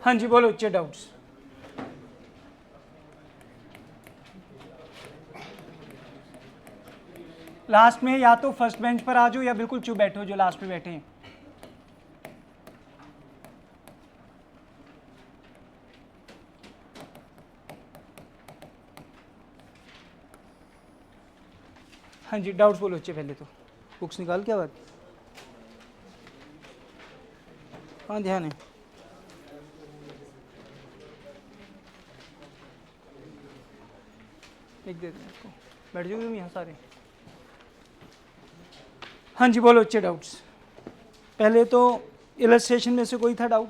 हाँ जी बोलो बच्चे, डाउट्स। लास्ट में या तो फर्स्ट बेंच पर आ जाओ या बिल्कुल चुप बैठो जो लास्ट में बैठे हैं। हाँ जी डाउट्स बोलो बच्चे, पहले तो बुक्स निकाल के बात। हाँ ध्यान है। लिख देते हैं आपको, बैठ जाओगे तुम यहाँ सारे। हाँ जी बोलो बच्चे, डाउट्स। पहले तो इलस्ट्रेशन में से कोई था डाउट?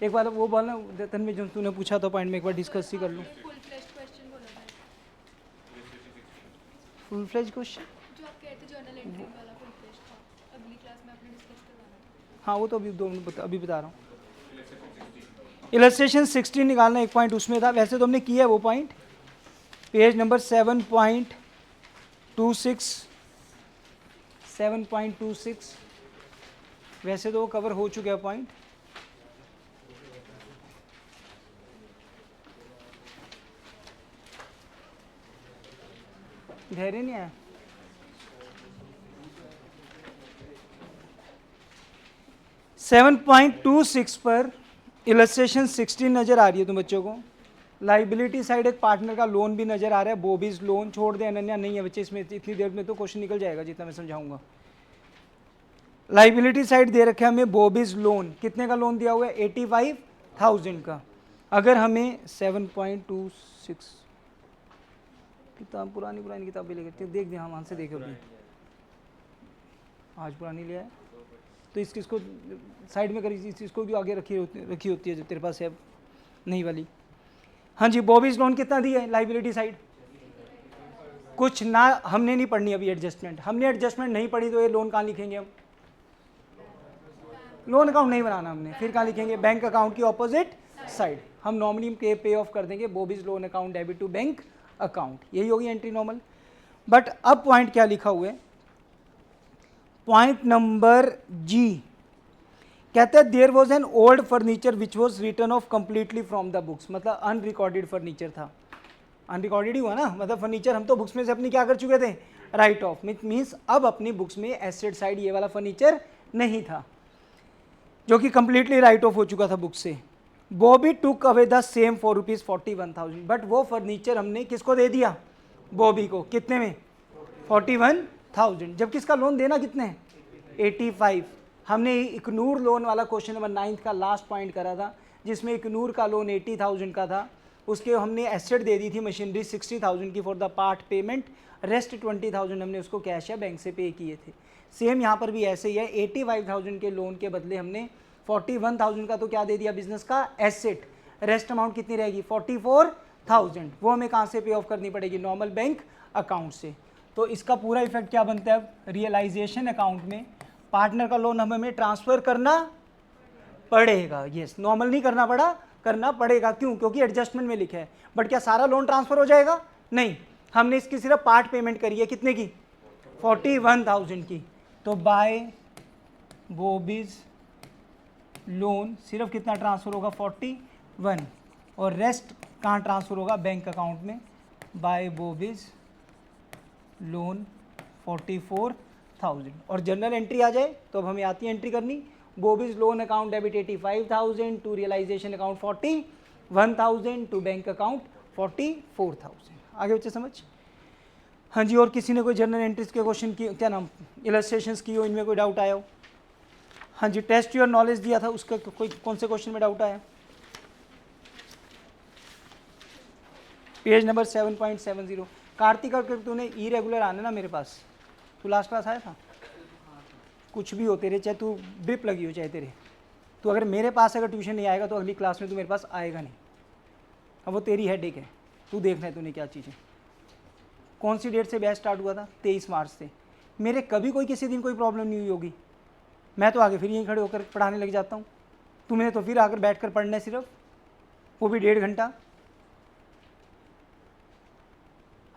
एक बार वो बोलना तन्वी जो तूने पूछा था पॉइंट में, एक बार डिस्कस ही कर लूँ। फुल फ्लेज क्वेश्चन जो आप कहते जर्नल एंट्री वाला फुल फ्लेज था, अगली क्लास में आपने डिस्कस करवाना है। हाँ वो तो अभी अभी बता रहा हूँ। इलस्ट्रेशन 16 निकालना एक पॉइंट उसमें था, वैसे तो हमने किया है वो पॉइंट, पेज नंबर 7.26 वैसे तो वो कवर हो चुका है पॉइंट। धैर्य नहीं आया। सेवन 7.26 पर इलस्ट्रेशन 16 नजर आ रही है तुम बच्चों को। लाइबिलिटी साइड एक पार्टनर का लोन भी नजर आ रहा है, बॉबीज लोन। छोड़ दे अनन्या, नहीं है बच्चे इसमें, इतनी देर में तो क्वेश्चन निकल जाएगा जितना मैं समझाऊंगा। लाइबिलिटी साइड दे रखे हमें बॉबीज लोन, कितने का लोन दिया हुआ है? 85,000 का। अगर हमें 7.26, किताब पुरानी किताब भी लेकर देख दिया, हम से देखे अभी आज पुरानी लिया है तो इसको साइड में करी, इसको भी आगे रखी होती है जो तेरे पास है नहीं वाली। हाँ जी बॉबीज लोन कितना दिया है लाइबिलिटी साइड? कुछ ना, हमने नहीं पढ़नी अभी एडजस्टमेंट, हमने एडजस्टमेंट नहीं पढ़ी तो ये लोन कहाँ लिखेंगे हम? लोन अकाउंट नहीं बनाना हमने, फिर कहाँ लिखेंगे? बैंक अकाउंट की ऑपोजिट साइड हम नॉर्मली पे ऑफ कर देंगे, Bobby's loan account debit to bank account, यही होगी एंट्री नॉर्मल। बट अब पॉइंट क्या लिखा हुआ है? पॉइंट नंबर जी कहते हैं there was an old furniture which was written off completely from the books, मतलब अनरिकॉर्डेड फर्नीचर था। अनरिकॉर्डेड ही हुआ ना, मतलब फर्नीचर हम तो बुक्स में से अपनी क्या कर चुके थे? Right of. मीन्स अब अपनी बुक्स में एसेट साइड ये वाला फर्नीचर नहीं था, जो कि कंप्लीटली राइट ऑफ हो चुका था बुक से। Bobby took away the same for ₹41,000, but वो फर्नीचर हमने किसको दे दिया? बॉबी को। कितने में? 41,000। जब किसका लोन देना कितने? 85। हमने इकनूर लोन वाला क्वेश्चन नंबर 9 का लास्ट पॉइंट करा था, जिसमें इकनूर का लोन 80,000 का था। उसके हमने एसेट दे दी थी मशीनरी 60,000 की for the part payment, rest 20,000 हमने उसको कैश या बैंक से पे किए थे। सेम यहाँ पर भी ऐसे ही है, 85,000 के लोन के बदले हमने 41,000 का तो क्या दे दिया? बिजनेस का एसेट। रेस्ट अमाउंट कितनी रहेगी? 44,000। वो हमें कहाँ से पे ऑफ करनी पड़ेगी? नॉर्मल बैंक अकाउंट से। तो इसका पूरा इफेक्ट क्या बनता है? अब रियलाइजेशन अकाउंट में पार्टनर का लोन हमें ट्रांसफर करना पड़ेगा। यस, नॉर्मल नहीं करना पड़ा, करना पड़ेगा। क्यों? क्योंकि एडजस्टमेंट में लिखा है। बट क्या सारा लोन ट्रांसफर हो जाएगा? नहीं, हमने इसकी सिर्फ पार्ट पेमेंट करी है। कितने की? 41,000 की। तो बाय बॉबीज लोन सिर्फ कितना ट्रांसफर होगा? 41, और रेस्ट कहाँ ट्रांसफर होगा? बैंक अकाउंट में। By Bobby's loan 44,000। और जनरल एंट्री आ जाए तो अब हमें आती है एंट्री करनी। Bobby's loan account debit 85,000 to realisation account 41,000 to bank account 44,000। आगे बच्चे समझ? हाँ जी, और किसी ने कोई जनरल एंट्रीज के क्वेश्चन की, क्या नाम, इलस्ट्रेशंस की हो, इनमें कोई डाउट आया हो? हाँ जी, टेस्ट योर नॉलेज दिया था, उसका कोई कौन से क्वेश्चन में डाउट आया? Page number 7.70। कार्तिक, अगर तूने ई रेगुलर आना ना मेरे पास, तू लास्ट क्लास आया था? कुछ भी हो तेरे, चाहे तू ब्रिप लगी हो चाहे तेरे, तो अगर मेरे पास अगर ट्यूशन नहीं आएगा तो अगली क्लास में तू मेरे पास आएगा नहीं। अब वो तेरी हेडेक है, तू देखना है तूने क्या चीज़ें। कौन सी डेट से बैच स्टार्ट हुआ था? 23 मार्च से। मेरे कभी कोई किसी दिन कोई प्रॉब्लम नहीं हुई होगी, मैं तो आगे फिर यहीं खड़े होकर पढ़ाने लग जाता हूँ। तुम्हें तो फिर आकर बैठ कर पढ़ना है सिर्फ, वो भी 1.5 घंटा।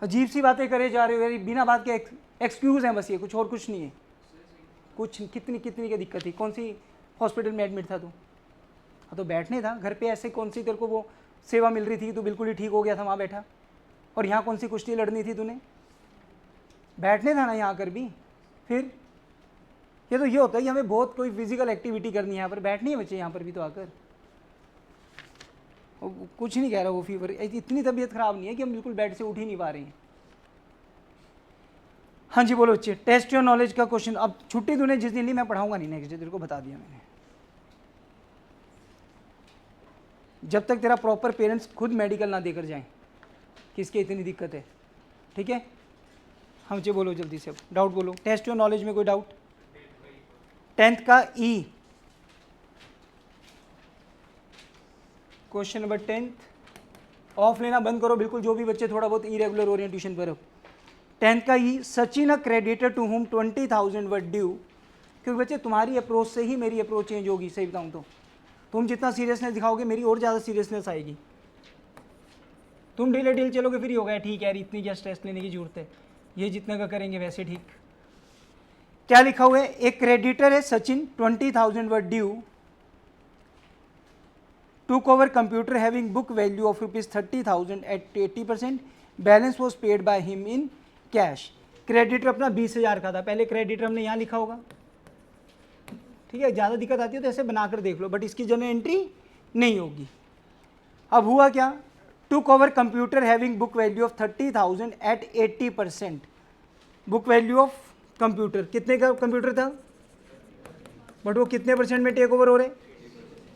अजीब सी बातें करे जा रहे हो, बिना बात के एक्सक्यूज़ हैं बस, ये कुछ और कुछ नहीं है। कुछ कितनी की दिक्कत थी? कौन सी हॉस्पिटल में एडमिट था तू? हाँ तो बैठने था घर पे, ऐसे कौन सी तेरे को वो सेवा मिल रही थी, तू बिल्कुल ही ठीक हो गया था वहाँ बैठा, और यहाँ कौन सी कुश्ती लड़नी थी तूने, बैठने था ना यहाँ कर भी। फिर ये तो ये होता है कि हमें बहुत कोई फिजिकल एक्टिविटी करनी है, यहाँ पर बैठनी है बच्चे यहाँ पर भी तो आकर। वो कुछ नहीं कह रहा, वो फीवर इतनी तबीयत खराब नहीं है कि हम बिल्कुल बेड से उठ ही नहीं पा रहे हैं। हाँ जी बोलो बच्चे, टेस्ट योर नॉलेज का क्वेश्चन। अब छुट्टी तूने जिस दिन ली मैं पढ़ाऊंगा नहीं नेक्स्ट डे, तेरे को बता दिया मैंने। जब तक तेरा प्रॉपर पेरेंट्स खुद मेडिकल ना देकर जाएं कि इसकी इतनी दिक्कत है, ठीक है। हाँ जी बोलो जल्दी से, अब डाउट बोलो, टेस्ट योर नॉलेज में कोई डाउट। 10th का ई, क्वेश्चन नंबर 10th। ऑफ लेना बंद करो बिल्कुल, जो भी बच्चे थोड़ा बहुत इरेगुलर हो रहे हैं ट्यूशन पर। 10th का ई, Sachin a creditor to whom 20,000 were due. क्योंकि बच्चे तुम्हारी अप्रोच से ही मेरी अप्रोच चेंज होगी, सही बताऊँ तो। तुम जितना सीरियसनेस दिखाओगे मेरी और ज़्यादा सीरियसनेस आएगी। तुम ढीले ढीले चलोगे फिर ही हो गया, ठीक है यार इतनी क्या स्ट्रेस लेने की जरूरत है, ये जितना का करेंगे वैसे ठीक। क्या लिखा हुआ है, एक क्रेडिटर है सचिन 20,000 वर due took over computer having book value of rupees 30,000 at 80%, balance was paid by him in cash। Creditor अपना 20,000 का था, पहले क्रेडिटर हमने यहाँ लिखा होगा, ठीक है। ज़्यादा दिक्कत आती है तो ऐसे बनाकर देख लो, बट इसकी जनरल एंट्री नहीं होगी। अब हुआ क्या, took over computer having book value of 30,000 at 80%। Book value of computer, कितने का कंप्यूटर था, बट वो कितने परसेंट में टेक ओवर हो रहे,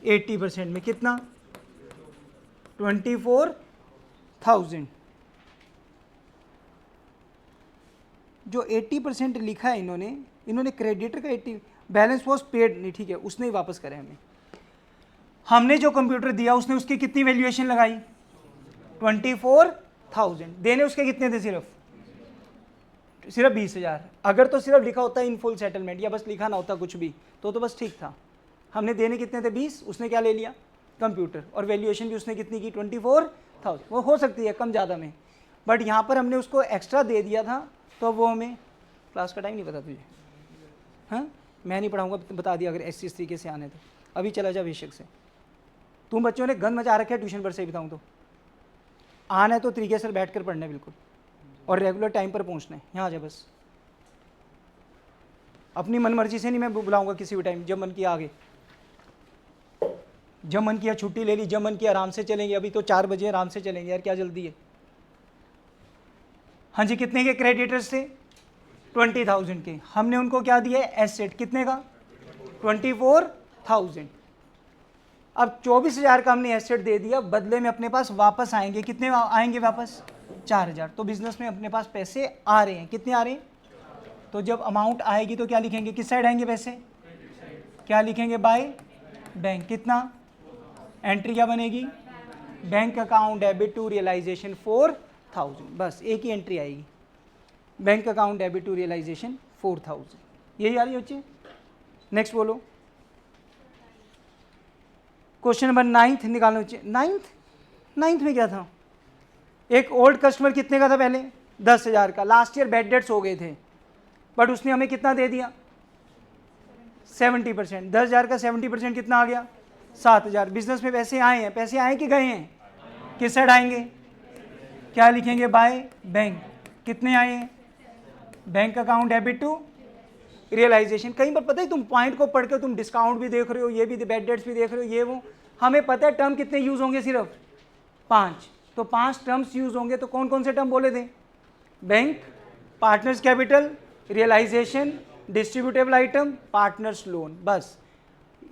80% में। कितना, 24,000। जो 80% लिखा है इन्होंने क्रेडिटर का 80, बैलेंस वॉज पेड नहीं, ठीक है, उसने ही वापस करे हमें। हमने जो कंप्यूटर दिया उसने उसकी कितनी वैल्यूएशन लगाई, 24,000। देने उसके कितने थे, सिर्फ 20,000। अगर तो सिर्फ लिखा होता इन फुल सेटलमेंट, या बस लिखा ना होता कुछ भी, तो बस ठीक था। हमने देने कितने थे, 20, उसने क्या ले लिया, कंप्यूटर, और वैल्यूएशन भी उसने कितनी की, 24,000। वो हो सकती है कम ज़्यादा में, बट यहाँ पर हमने उसको एक्स्ट्रा दे दिया था, तो वो हमें, क्लास का टाइम नहीं पता तुझे, हाँ मैं नहीं पढ़ाऊँगा, बता दिया। अगर ऐसी इस तरीके से आने तो अभी चला जा बेशक से। तुम बच्चों ने गन मचा रखे है ट्यूशन पर, से बताऊँ तो आना है तो तरीके से बैठ कर पढ़ना है बिल्कुल, और रेगुलर टाइम पर पहुँचना है। यहाँ आ जाए बस, अपनी मन मर्जी से नहीं मैं बुलाऊँगा किसी भी टाइम, जब मन किया आगे, जब मन किया छुट्टी ले ली, जब मन किया आराम से चलेंगे। अभी तो 4 बजे आराम से चलेंगे यार, क्या जल्दी है। हाँ जी, कितने के क्रेडिटर्स थे, 20,000 के। हमने उनको क्या दिया, एसेट, कितने का, 24,000। अब 24,000 का हमने एसेट दे दिया, बदले में अपने पास वापस आएंगे, कितने आएंगे वापस, 4,000। तो बिजनेस में अपने पास पैसे आ रहे हैं, कितने आ रहे हैं। तो जब अमाउंट आएगी तो क्या लिखेंगे, किस साइड आएंगे पैसे, क्या लिखेंगे, बाय बैंक। कितना, एंट्री क्या बनेगी, bank account debit to realisation 4,000। बस एक ही एंट्री आएगी, bank account debit to realisation 4,000। यही आ रही है बच्चे। नेक्स्ट बोलो, क्वेश्चन नंबर 9th निकालो बच्चे। 9th में क्या था, एक ओल्ड कस्टमर कितने का था पहले, 10,000 का। लास्ट ईयर बैड डेट्स हो गए थे, बट उसने हमें कितना दे दिया, 70%। 10,000 का 70% कितना आ गया, 7,000। बिजनेस में पैसे आए हैं, पैसे आए कि गए हैं, किस साइड आएंगे, क्या लिखेंगे, बाय बैंक। कितने आए हैं, bank account debit to realisation. कहीं पर पता है तुम पॉइंट को पढ़ के तुम डिस्काउंट भी देख रहे हो, ये भी बैड डेट्स भी देख रहे हो, ये वो। हमें पता है टर्म कितने यूज होंगे, सिर्फ 5। तो 5 टर्म्स यूज होंगे, तो कौन कौन से टर्म बोले थे, bank, partners capital, realisation, distributable item, partners loan. बस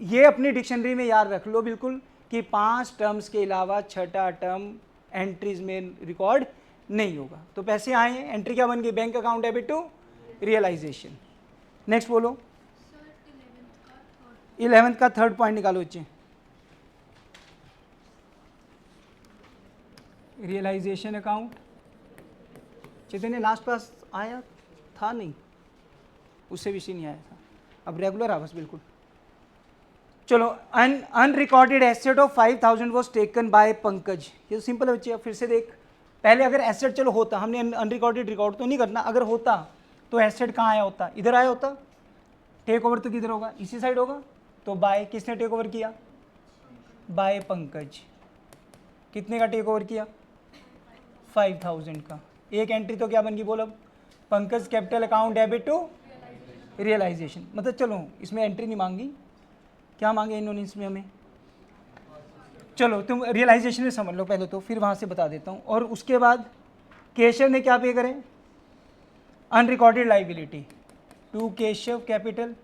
ये अपनी डिक्शनरी में याद रख लो बिल्कुल कि 5 टर्म्स के अलावा छठा टर्म एंट्रीज में रिकॉर्ड नहीं होगा। तो पैसे आए हैं, एंट्री क्या बन गई, bank account debit to realisation. Next बोलो, 11th का थर्ड पॉइंट निकालो बच्चे। रियलाइजेशन अकाउंट, चैतन्य लास्ट पास आया था नहीं, उससे विषय नहीं आया था, अब रेगुलर आ बस बिल्कुल। चलो, unrecorded asset of 5,000 was taken by Pankaj. ये तो सिंपल है बच्चे, फिर से देख। पहले अगर एसेट चलो होता, हमने अनरिकॉर्डेड रिकॉर्ड तो नहीं करना, अगर होता तो एसेट कहाँ आया होता, इधर आया होता। टेक ओवर तो किधर होगा, इसी साइड होगा। तो बाय किसने टेक ओवर किया, बाय पंकज, कितने का टेक ओवर किया? 5000 का। एक एंट्री तो क्या बन गई बोल अब, Pankaj capital account debit to realisation. मतलब चलो इसमें एंट्री नहीं मांगी, क्या मांगे इन्होंने इसमें हमें? चलो तुम रियलाइजेशन में समझ लो पहले तो, फिर वहाँ से बता देता हूँ। और उसके बाद केशव ने क्या पे करे? Unrecorded liability to Keshav capital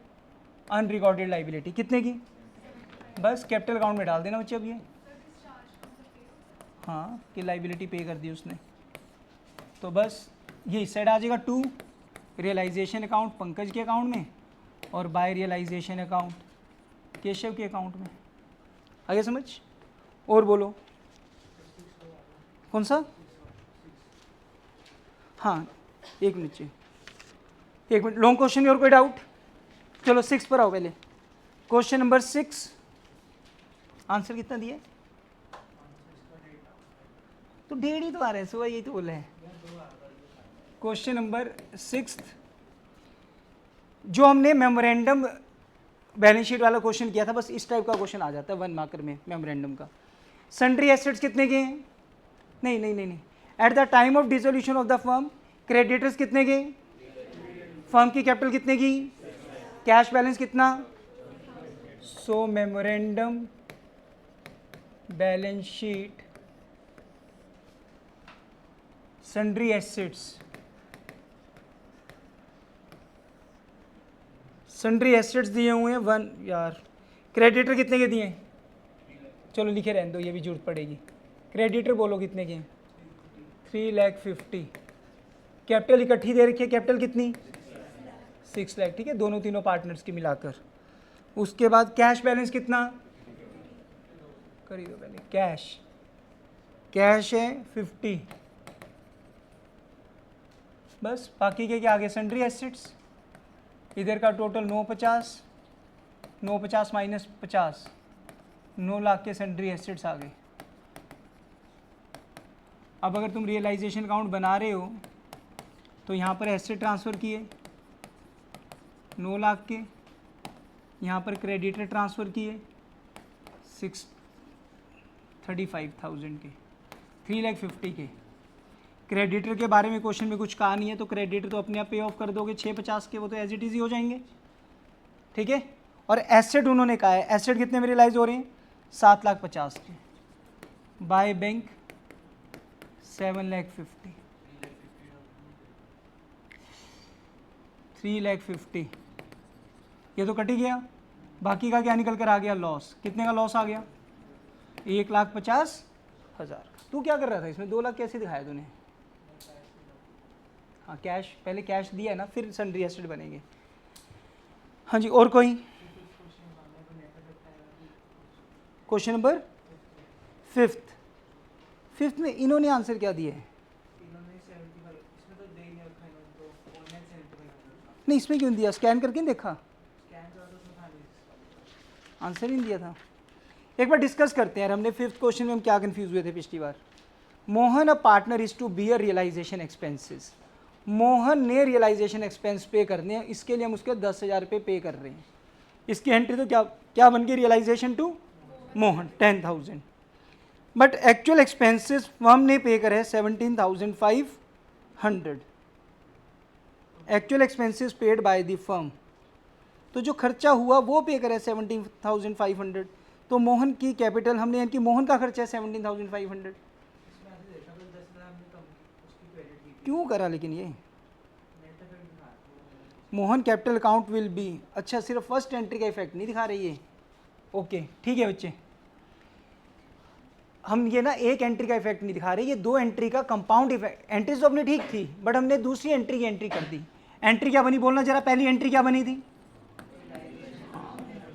unrecorded liability, कितने की? बस कैपिटल अकाउंट में डाल देना बच्चे अब ये। हाँ कि लाइबिलिटी पे कर दी उसने, तो बस ये इस साइड आ जाएगा टू रियलाइजेशन अकाउंट पंकज के अकाउंट में और बाय रियलाइजेशन अकाउंट केशव के अकाउंट में। आगे समझ? और बोलो कौन सा? हाँ एक मिनट चाहिए, एक मिनट। लॉन्ग क्वेश्चन में और कोई डाउट? चलो 6 पर आओ पहले। क्वेश्चन नंबर 6, आंसर कितना दिया? तो 1.5 ही तो आ रहे हैं, सुबह यही तो बोले हैं। क्वेश्चन नंबर 6 जो हमने मेमोरेंडम बैलेंस शीट वाला क्वेश्चन किया था, बस इस टाइप का क्वेश्चन आ जाता है 1 मार्कर में मेमोरेंडम का। सन्ड्री एसेट्स कितने के हैं? नहीं नहीं नहीं नहीं, eight the time of dissolution of the firm creditors कितने के? फर्म की कैपिटल कितने की? कैश बैलेंस कितना? So memorandum balance sheet sundry assets, sundry assets दिए हुए हैं 1 यार। क्रेडिटर कितने के दिए? चलो लिखे रहने दो, ये भी जरूरत पड़ेगी। क्रेडिटर बोलो कितने के? 3,50,000। कैपिटल इकट्ठी दे रखी है, कैपिटल कितनी? 6 लाख, ठीक है, दोनों तीनों पार्टनर्स की मिलाकर। उसके बाद कैश बैलेंस कितना? करिए दो पहले, कैश है 50, बस। बाकी के क्या आगे? सन्ड्री एसेट्स, इधर का टोटल 950, 950 माइनस 50, 9 लाख के सन्ड्री एसेट्स आ गए। अब अगर तुम रियलाइजेशन अकाउंट बना रहे हो तो यहाँ पर एसेट ट्रांसफ़र किए 9 लाख के, यहाँ पर क्रेडिटर ट्रांसफ़र किए 635,000 के, 3,50,000 के। क्रेडिटर के बारे में क्वेश्चन में कुछ कहा नहीं है, तो क्रेडिटर तो अपने आप पे ऑफ कर दोगे 650 के, वो तो एज इट इज़ ही हो जाएंगे, ठीक है। और एसेट उन्होंने कहा है, एसेट कितने में रियलाइज हो रहे हैं? 7,50,000 के, बाय बैंक 7,50,000, 3,50,000, ये तो कट ही गया। बाकी का क्या निकल कर आ गया? लॉस। कितने का लॉस आ गया? 1,50,000। तू क्या कर रहा था इसमें? 2 लाख कैसे दिखाया तूने? हाँ कैश, पहले कैश दिया है ना, फिर सन्ड्री एसेट बनेंगे। हाँ जी, और कोई क्वेश्चन नंबर 5 में इन्होंने आंसर क्या दिया है? नहीं इसमें क्यों दिया? स्कैन करके नहीं देखा? आंसर ही नहीं दिया था। एक बार डिस्कस करते हैं यार, हमने 5th क्वेश्चन में हम क्या कंफ्यूज हुए थे पिछली बार। Mohan a partner is to bear realisation expenses. Mohan ने रियलाइजेशन एक्सपेंस पे करने हैं, इसके लिए हम उसके 10,000 रुपये पे कर रहे हैं। इसकी एंट्री तो क्या क्या बन गई? Realisation to Mohan 10,000, but actual expenses firm ने पे करे 17,500। Actual expenses paid by the firm, तो जो खर्चा हुआ वो पे करे 17,500। तो मोहन की कैपिटल हमने, यानी कि मोहन का खर्चा है 17,500। क्यों करा लेकिन ये? Mohan capital account will B, अच्छा सिर्फ फर्स्ट एंट्री का इफेक्ट नहीं दिखा रही है। ओके ठीक है बच्चे, हम ये ना एक एंट्री का इफेक्ट नहीं दिखा रहे, ये 2 एंट्री का कंपाउंड इफेक्ट। एंट्री तो अपनी ठीक थी, बट हमने दूसरी एंट्री की एंट्री कर दी। एंट्री क्या बनी बोलना जरा? पहली एंट्री क्या बनी थी?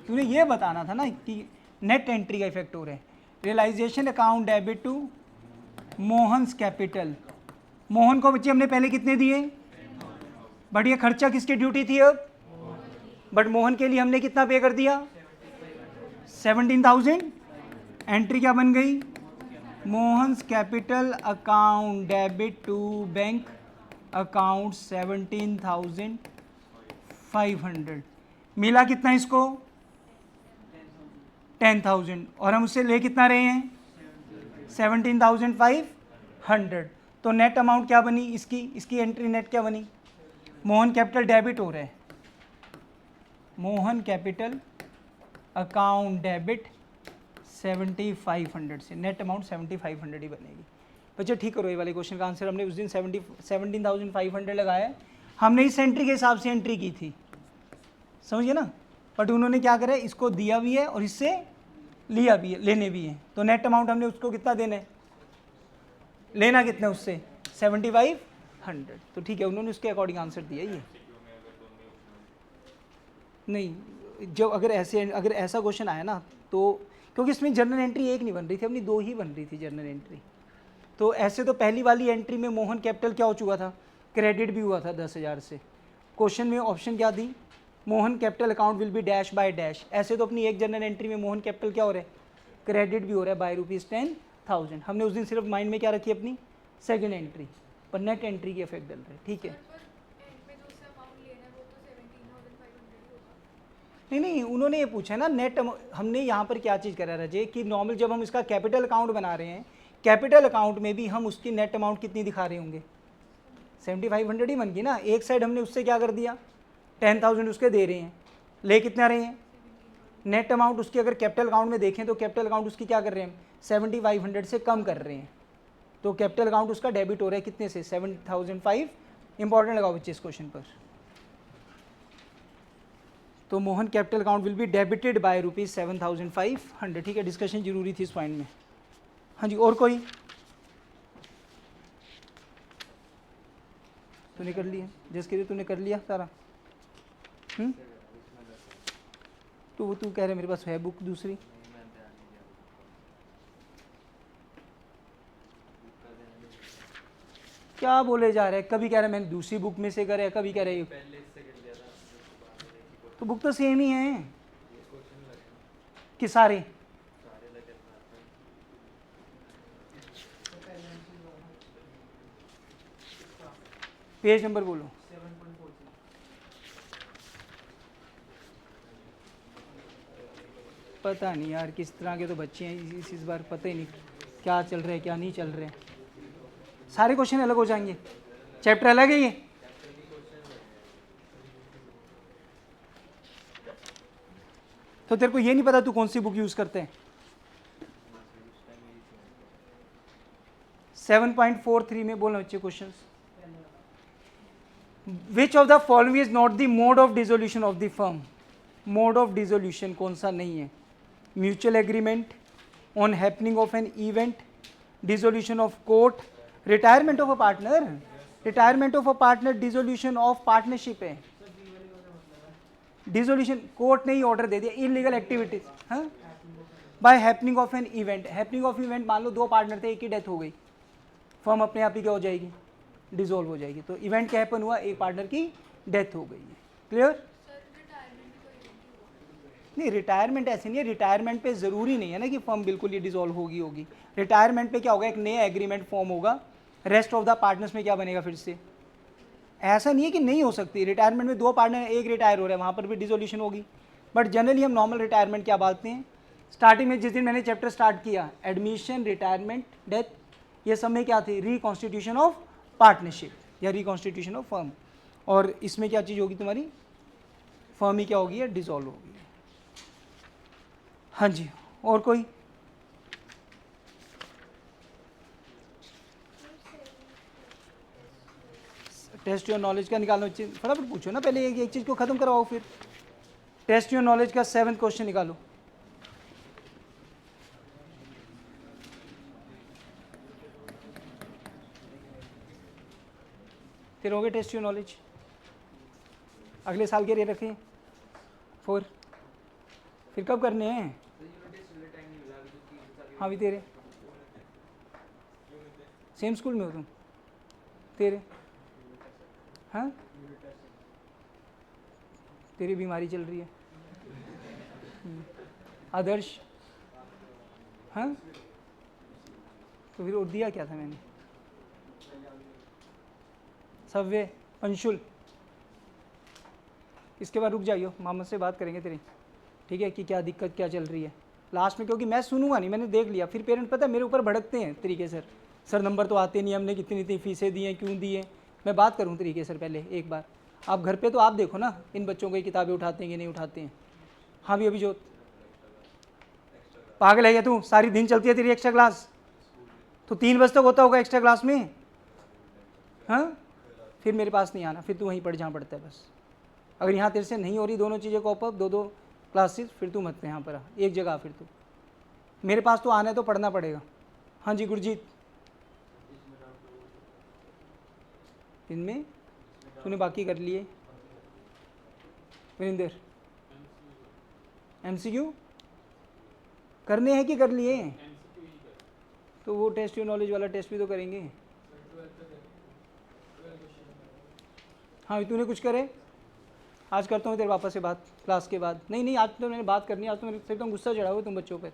तूने ये बताना था ना कि नेट एंट्री का इफेक्ट हो रहा है। Realisation account debit to Mohan's capital. Mohan को बच्चे हमने पहले कितने दिए? बट ये खर्चा किसकी ड्यूटी थी अब? बट मोहन के लिए हमने कितना पे कर दिया? 17,000। एंट्री क्या बन गई? Mohan's capital account debit to bank account 17,500। मिला कितना इसको? 10,000 और हम उससे ले कितना रहे हैं 17,500। तो नेट अमाउंट क्या बनी इसकी एंट्री नेट क्या बनी, मोहन कैपिटल डेबिट हो रहा है, मोहन कैपिटल अकाउंट डेबिट 7,500 से, नेट अमाउंट 7,500 ही बनेगी। बच्चे ठीक करो ये वाले क्वेश्चन का आंसर हमने उस दिन 17,500 लगाया है, हमने इस एंट्री के हिसाब से एंट्री की थी, समझिए ना। बट उन्होंने क्या करा है, इसको दिया भी है और इससे लिया भी है, लेने भी है। तो नेट अमाउंट हमने उसको कितना देना है, लेना कितना है उससे 7,500। तो ठीक है, उन्होंने उसके अकॉर्डिंग आंसर दिया ये। नहीं, जब अगर ऐसा क्वेश्चन आया ना तो, क्योंकि इसमें जर्नल एंट्री एक नहीं बन रही थी, अपनी दो ही बन रही थी जर्नल एंट्री। तो ऐसे तो पहली वाली एंट्री में मोहन कैपिटल क्या हो चुका था, क्रेडिट भी हुआ था 10,000 से। क्वेश्चन में ऑप्शन क्या दी, Mohan capital account will be dash by dash. ऐसे तो अपनी एक जर्नल एंट्री में मोहन कैपिटल क्या हो रहा है, क्रेडिट भी हो रहा है बाय ₹10,000। हमने उस दिन सिर्फ माइंड में क्या रखी अपनी सेकेंड एंट्री, पर नेट एंट्री के इफेक्ट डल रहे हैं, ठीक है। नहीं, उन्होंने ये पूछा ना नेट, हमने यहाँ पर क्या चीज़ करा रजे कि नॉर्मल जब हम इसका कैपिटल अकाउंट बना रहे हैं, कैपिटल अकाउंट में भी हम उसकी नेट अमाउंट कितनी दिखा रहे होंगे, 7,500 ही बन गई ना। एक साइड हमने उससे क्या कर दिया 10,000 उसके दे रहे हैं, ले कितना रहे हैं, नेट अमाउंट उसकी अगर कैपिटल अकाउंट में देखें तो कैपिटल अकाउंट उसकी क्या कर रहे हैं 7,500 से कम कर रहे हैं। तो कैपिटल अकाउंट उसका डेबिट हो रहा है कितने से 7,500। इंपॉर्टेंट लगाओ बच्चे इस क्वेश्चन पर। तो Mohan capital account will be debited bye ₹7,500, ठीक है। डिस्कशन जरूरी थी इस पॉइंट में। हाँ जी, और कोई, तूने कर लिया जसकिरी, तूने कर लिया सारा। तू कह रहे मेरे पास है बुक दूसरी, क्या बोले जा रहे हैं, कभी कह रहे मैंने दूसरी बुक में से करे, कभी कह रहे तो बुक तो सेम ही है कि सारे। पेज नंबर बोलो। पता नहीं यार किस तरह के तो बच्चे हैं इस बार, पता ही नहीं क्या चल रहा है क्या नहीं चल रहा है। सारे क्वेश्चन अलग हो जाएंगे, चैप्टर अलग है ये। तो तेरे को ये नहीं पता तू कौन सी बुक यूज करते हैं। 7.43 में बोलना बच्चे question, which of the following is not the mode of dissolution of the firm. Mode of dissolution कौन सा नहीं है, mutual agreement, on happening of an event, dissolution of court, retirement of a partner. Retirement of a partner dissolution of partnership है। Dissolution court ने ही order दे दिया, illegal activities. हाँ, by happening of an event. Happening of event, मान लो दो partner थे, एक की डेथ हो गई, फर्म अपने आप ही क्या हो जाएगी, डिसॉल्व हो जाएगी। तो इवेंट क्या हैपन हुआ, एक पार्टनर की डेथ हो गई है। क्लियर। नहीं, रिटायरमेंट ऐसे नहीं है, रिटायरमेंट पे ज़रूरी नहीं है ना कि फर्म बिल्कुल ही डिसॉल्व होगी। रिटायरमेंट पे क्या होगा, एक नया एग्रीमेंट फॉर्म होगा, रेस्ट ऑफ द पार्टनर्स में क्या बनेगा फिर से। ऐसा नहीं है कि नहीं हो सकती, रिटायरमेंट में दो पार्टनर एक रिटायर हो रहा है, वहाँ पर भी डिसोल्यूशन होगी। बट जनरली हम नॉर्मल रिटायरमेंट क्या बांटते हैं, स्टार्टिंग में जिस दिन मैंने चैप्टर स्टार्ट किया, एडमिशन, रिटायरमेंट, डेथ, ये सब में क्या थी, रिकॉन्स्टिट्यूशन ऑफ पार्टनरशिप या रिकॉन्स्टिट्यूशन ऑफ फर्म। और इसमें क्या चीज़ होगी तुम्हारी, फर्म ही क्या होगी, डिसॉल्व होगी। हाँ जी, और कोई। टेस्ट योर नॉलेज का निकालो, फटाफट पूछो ना, पहले एक चीज़ को ख़त्म करवाओ फिर। टेस्ट योर नॉलेज का 7th क्वेश्चन निकालो। फिर हो गए टेस्ट योर नॉलेज, अगले साल के लिए रखें 4। फिर कब करने हैं, हाँ भी तेरे सेम स्कूल में हो तुम, तेरे हाँ तेरी बीमारी चल रही है। आदर्श, हाँ तो फिर और दिया क्या था मैंने, सव्य, अंशुल। इसके बाद रुक जाइयो, मोहम्मद से बात करेंगे तेरी, ठीक है, कि क्या दिक्कत क्या चल रही है। लास्ट में, क्योंकि मैं सुनूंगा नहीं, मैंने देख लिया, फिर पेरेंट पता है मेरे ऊपर भड़कते हैं तरीके सर नंबर तो आते नहीं, हमने कितनी इतनी फीसें दी हैं, क्यों दी हैं। मैं बात करूँ तरीके सर पहले एक बार, आप घर पे तो आप देखो ना इन बच्चों को ये किताबें उठाते हैं कि नहीं उठाते हैं। हाँ भी अभिजोत, पागल है क्या तू, सारी दिन चलती है तेरी एक्स्ट्रा क्लास, तो 3 बजे तक होता होगा एक्स्ट्रा क्लास में। हाँ फिर मेरे पास नहीं आना, फिर तू वहीं पढ़ जहाँ पढ़ता है बस। अगर यहाँ तेरे से नहीं हो रही दोनों चीज़ें कॉप अप, 2-2 क्लासेस, फिर तू मत यहाँ पर आ, एक जगह फिर तू मेरे पास तो आना है तो पढ़ना पड़ेगा। हाँ जी गुरजीत, इनमें तूने बाकी कर लिए। विरिंदर MCQ करने हैं कि कर लिए? तो वो टेस्ट योर नॉलेज वाला टेस्ट भी तो करेंगे। हाँ तूने कुछ करे? आज करता हूँ तेरे वापस से बात क्लास के बाद। नहीं आज तो मैंने बात करनी है, आज तो मेरे से एकदम गुस्सा चढ़ा हुआ तुम बच्चों पर।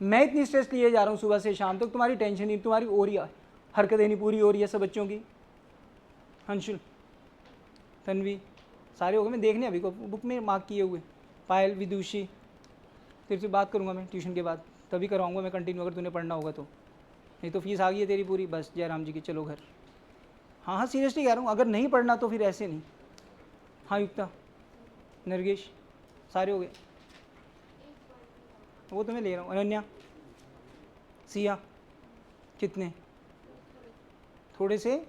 मैं इतनी स्ट्रेस लिए जा रहा हूँ सुबह से शाम तक, तुम्हारी टेंशन नहीं, तुम्हारी हो रही है हरकतें नहीं पूरी हो रही है सब बच्चों की। अंशुल, तन्वी, सारे हो गए, मैं देखने अभी को बुक में मार्क किए हुए। पायल, विदुषी, तेरे से बात करूँगा मैं ट्यूशन के बाद, तभी कराऊँगा मैं कंटिन्यू, अगर तूने पढ़ना होगा तो। नहीं तो फीस आ गई है तेरी पूरी, बस जयराम जी की, चलो घर। हाँ सीरियसली कह रहा हूँ, अगर नहीं पढ़ना तो फिर ऐसे नहीं। हाँ युक्ता, नरगेश, सारे हो गए, वो तो मैं ले रहा हूँ। अनन्या, सिया, कितने? थोड़े से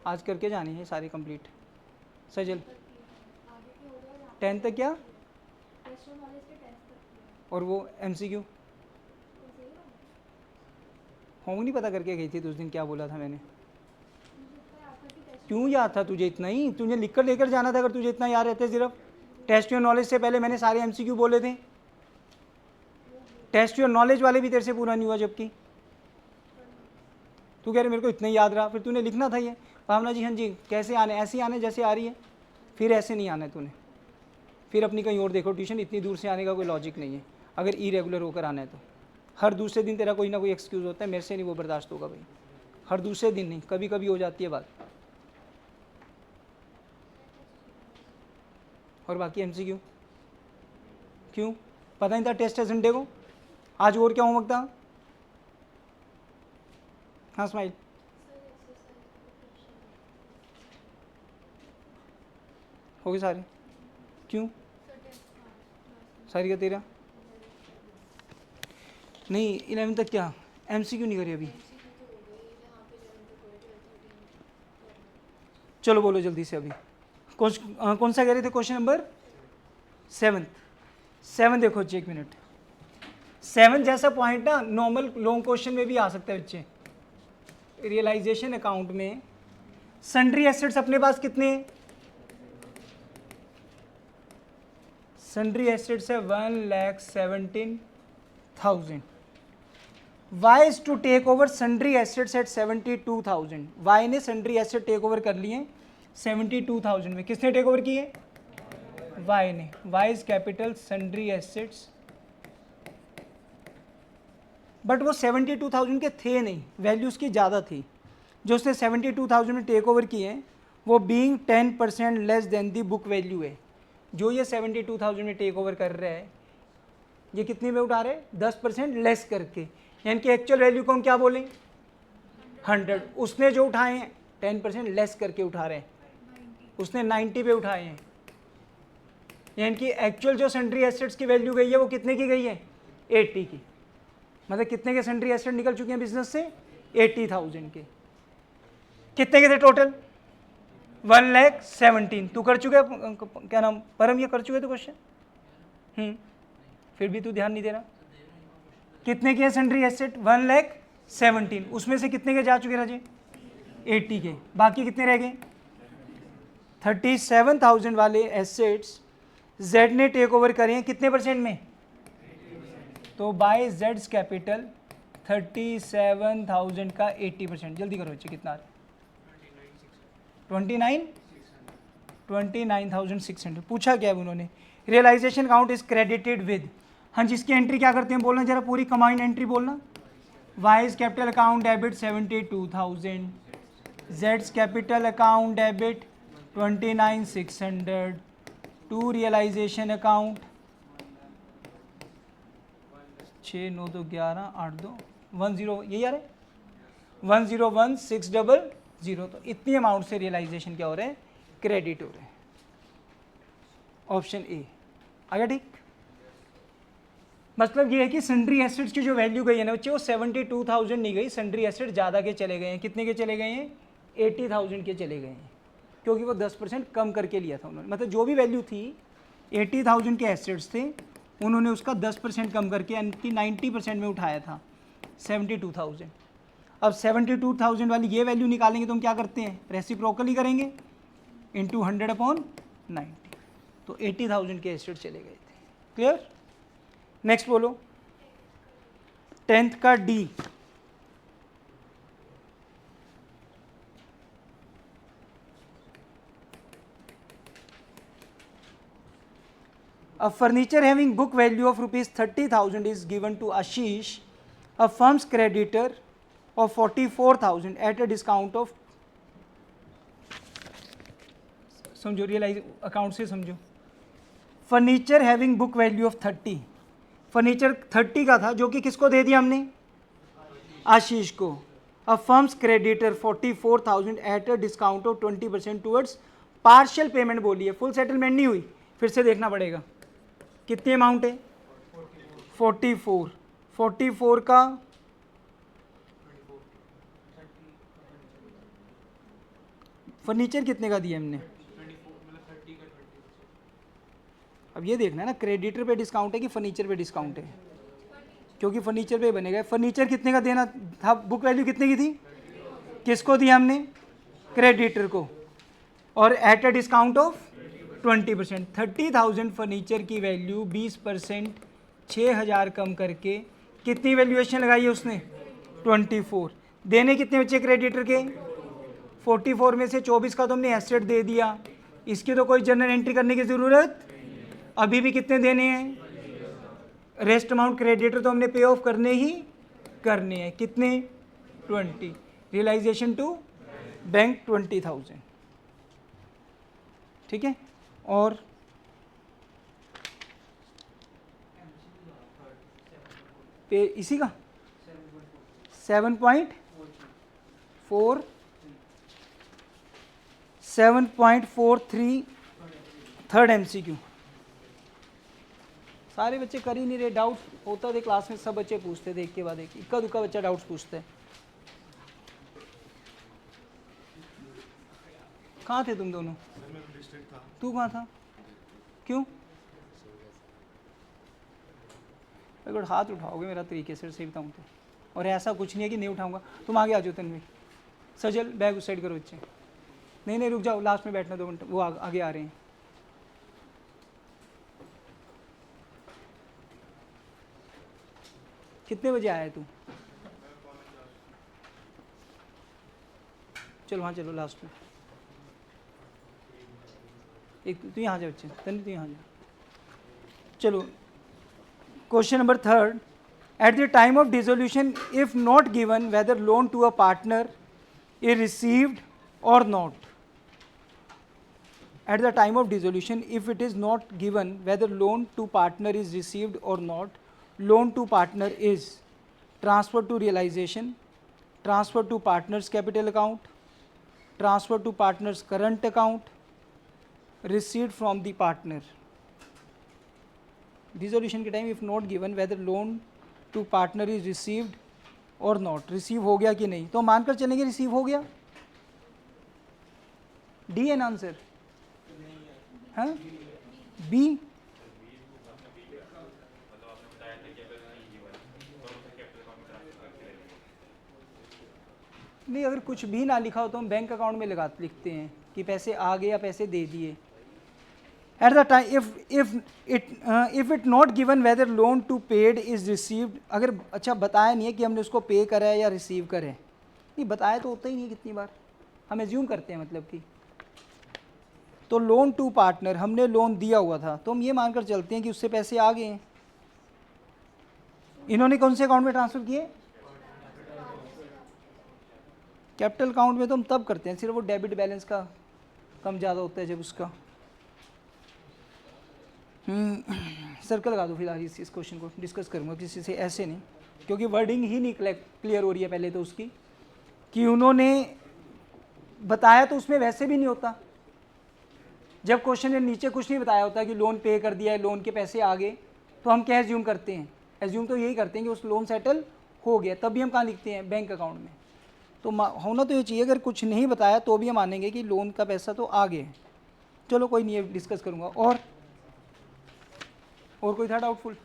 आज करके जाने हैं सारे कंप्लीट। सजल 10 तक क्या? और वो MCQ होंगे नहीं पता करके गई थी तो उस दिन, क्या बोला था मैंने? क्यों याद था तुझे इतना ही? तुझे लिख कर लेकर जाना था अगर तुझे इतना याद रहते। सिर्फ टेस्ट योर नॉलेज से पहले मैंने सारे MCQ बोले थे, टेस्ट योर नॉलेज वाले भी तेरे से पूरा नहीं हुआ, जबकि तू कह रहे मेरे को इतना ही याद रहा। फिर तूने लिखना था ये, भावना जी हाँ जी कैसे आने, ऐसे ही आने जैसे आ रही है, फिर ऐसे नहीं आना है तूने, फिर अपनी कहीं और देखो ट्यूशन। इतनी दूर से आने का कोई लॉजिक नहीं है अगर इरेगुलर होकर आना है तो। हर दूसरे दिन तेरा कोई ना कोई एक्सक्यूज़ होता है, मेरे से नहीं वो बर्दाश्त होगा भाई। हर दूसरे दिन नहीं, कभी कभी हो जाती है बात। और बाकी MCQ क्यों? पता नहीं था टेस्ट है संडे को, आज और क्या होमवर्क था? हाँ स्माइल, हो गए सारे? क्यों सारी का तेरा? नहीं 11 तक क्या MCQ नहीं करी अभी? चलो बोलो जल्दी से अभी। कौन सा कह रहे थे? क्वेश्चन नंबर 7 देखो जी, 1 मिनट। 7 जैसा पॉइंट ना नॉर्मल लॉन्ग क्वेश्चन में भी आ सकता है बच्चे। रियलाइजेशन अकाउंट में सन्ड्री एसेट्स अपने पास कितने? सन्ड्री एसेट्स है 1,17,000। Y is to take over sundry assets at 72,000। Y ने सन्ड्री एसेट टेक ओवर कर लिए 72,000 में। किसने टेक ओवर किए? वाई ने। Y is capital sundry assets, but वो 72,000 के थे नहीं, वैल्यू उसकी ज़्यादा थी। जो उसने 72,000 में टेक ओवर किए वो बीइंग 10% लेस देन दी बुक वैल्यू है। जो ये 72,000 में टेक ओवर कर रहा है ये कितने में उठा रहे हैं? 10% लेस करके, यानी कि एक्चुअल वैल्यू को हम क्या बोलें? 100। उसने जो उठाए हैं 10% लेस करके उठा रहे हैं, उसने 90 पे उठाए हैं। यानी कि एक्चुअल जो सन्ड्री एसेट्स की वैल्यू गई है वो कितने की गई है? 80 की। मतलब कितने के सन्ड्री एसेट निकल चुके हैं बिजनेस से? 80,000 के। कितने के थे टोटल? 1,17,000। तू कर चुके, क्या नाम परम, ये कर चुके थे क्वेश्चन? फिर भी तू ध्यान नहीं दे रहा। कितने के सन्ड्री एसेट? 1,17,000। उसमें से कितने के जा चुके राजे? 80 के। बाकी कितने रह गए? 37,000 वाले एसेट्स जेड ने टेक ओवर करे हैं कितने परसेंट में? तो बाय जेड्स कैपिटल 37,000 का 80%। जल्दी करो बच्चे, कितना? 29,600। पूछा क्या है उन्होंने? Realisation account is credited with. हाँ जी, इसकी एंट्री क्या करते हैं बोलना जरा, पूरी कंबाइंड एंट्री बोलना। वाइज कैपिटल अकाउंट डेबिट 72,000, जेड्स capital account debit 29,600 to realisation account 6 9 2 11 8 2 10 यही आ रहा है 101600। तो इतनी अमाउंट से रियलाइजेशन क्या हो रहा है, क्रेडिट हो रहा है। ऑप्शन ए आ गया ठीक। मतलब ये है कि सन्ड्री एसेट्स की जो वैल्यू गई है ना बच्चे, वो 72,000 नहीं गई, सन्ड्री एसेट ज़्यादा के चले गए हैं। कितने के चले गए हैं, 80,000 के चले गए हैं, क्योंकि वो 10% कम करके लिया था उन्होंने। मतलब जो भी वैल्यू थी 80,000 के एसेट्स थे, उन्होंने उसका 10% कम करके यानी कि 90% में उठाया था 72,000। अब 72,000 वाली ये वैल्यू निकालेंगे तो हम क्या करते हैं, रेसिप्रोकली करेंगे, इंटू 100/90। तो 80,000 के एसेट चले गए थे। क्लियर। नेक्स्ट बोलो, 10th का D. A furniture having book value of rupees 30,000 is given to Ashish, a firm's creditor of 44,000 at a discount of, समझो रियलाइज अकाउंट से समझो। Furniture having book value of 30, furniture 30 का था, जो कि किसको दे दिया हमने, आशीष को। A firm's creditor 44,000 at a discount of 20% towards partial payment बोली है, फुल सेटलमेंट नहीं हुई, फिर से देखना पड़ेगा कितनी अमाउंट है, 44 का फर्नीचर कितने का दिया हमने। अब ये देखना है ना, क्रेडिटर पे डिस्काउंट है कि फर्नीचर पे डिस्काउंट है, क्योंकि फर्नीचर पे बनेगा। फर्नीचर कितने का देना था, बुक वैल्यू कितने की थी, किसको दिया हमने, क्रेडिटर को, और eight a discount of 20%। 30,000 furniture की वैल्यू 20% 6,000 कम करके कितनी वैल्यूएशन लगाई है उसने, 24। देने कितने बच्चे क्रेडिटर के, 44 में से 24 का तो हमने एसेट दे दिया, इसकी तो कोई जर्नल एंट्री करने की ज़रूरत, अभी भी कितने देने हैं, रेस्ट अमाउंट क्रेडिटर तो हमने पे ऑफ करने ही करने हैं, कितने, 20। रियलाइजेशन टू बैंक 20,000, ठीक है। और पे इसी का 7.43 थर्ड MCQ। सारे बच्चे कर ही नहीं रहे, डाउट होता थे क्लास में, सब बच्चे पूछते थे एक के बाद एक, इक्का दुक्का बच्चा डाउट्स पूछते हैं। कहाँ थे तुम दोनों, तू कहाँ था, क्यों, अगर हाथ उठाओगे मेरा तरीके से सही बताऊँ तो, और ऐसा कुछ नहीं है कि नहीं उठाऊंगा। तुम आगे आ जाओ तन्वी, सजल बैग उस साइड करो बच्चे, नहीं रुक जाओ, लास्ट में बैठना 2 मिनट, वो आगे आ रहे हैं। कितने बजे आया है तू, चलो हाँ चलो लास्ट में, एक तू यहाँ जा बच्चे, तन्वी तू यहाँ जा। चलो question number 3, at the time of dissolution if not given whether loan to a partner is received और not. At the time of dissolution, if it is not given whether loan to partner is received or not, loan to partner is transferred to realization, transferred to partner's capital account, transferred to partner's current account, received from the partner. Dissolution के time if not given whether loan to partner is received or not, receive हो गया कि नहीं, तो मानकर चलेंगे receive हो गया, D एन आंसर, हाँ बी। नहीं, अगर कुछ भी ना लिखा हो तो हम बैंक अकाउंट में लिखते हैं कि पैसे आ गए या पैसे दे दिए। At the time if it not given whether loan to paid is received, अगर अच्छा बताया नहीं है कि हमने उसको पे करा है या रिसीव करें, नहीं बताया तो होता ही नहीं, कितनी बार हम एज्यूम करते हैं मतलब कि। तो लोन टू पार्टनर, हमने लोन दिया हुआ था तो हम ये मानकर चलते हैं कि उससे पैसे आ गए हैं। इन्होंने कौन से अकाउंट में ट्रांसफर किए, कैपिटल अकाउंट में तो हम तब करते हैं, सिर्फ वो डेबिट बैलेंस का कम ज़्यादा होता है जब उसका सर्कल लगा दो फिलहाल इस क्वेश्चन को डिस्कस करूँगा किसी से, ऐसे नहीं, क्योंकि वर्डिंग ही नहीं क्लियर हो रही है पहले तो उसकी, कि उन्होंने बताया तो उसमें वैसे भी नहीं होता। जब क्वेश्चन ने नीचे कुछ नहीं बताया होता कि लोन पे कर दिया है, लोन के पैसे आ गए, तो हम क्या एज्यूम करते हैं? एज्यूम तो यही करते हैं कि उस लोन सेटल हो गया, तब भी हम कहाँ लिखते हैं? बैंक अकाउंट में। तो होना तो ये चाहिए, अगर कुछ नहीं बताया तो भी हम मानेंगे कि लोन का पैसा तो आ गया है। चलो कोई नहीं, है डिस्कस करूँगा। और कोई था डाउटफुल?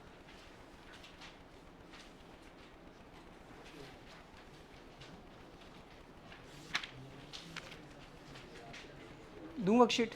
दूँ वर्कशीट?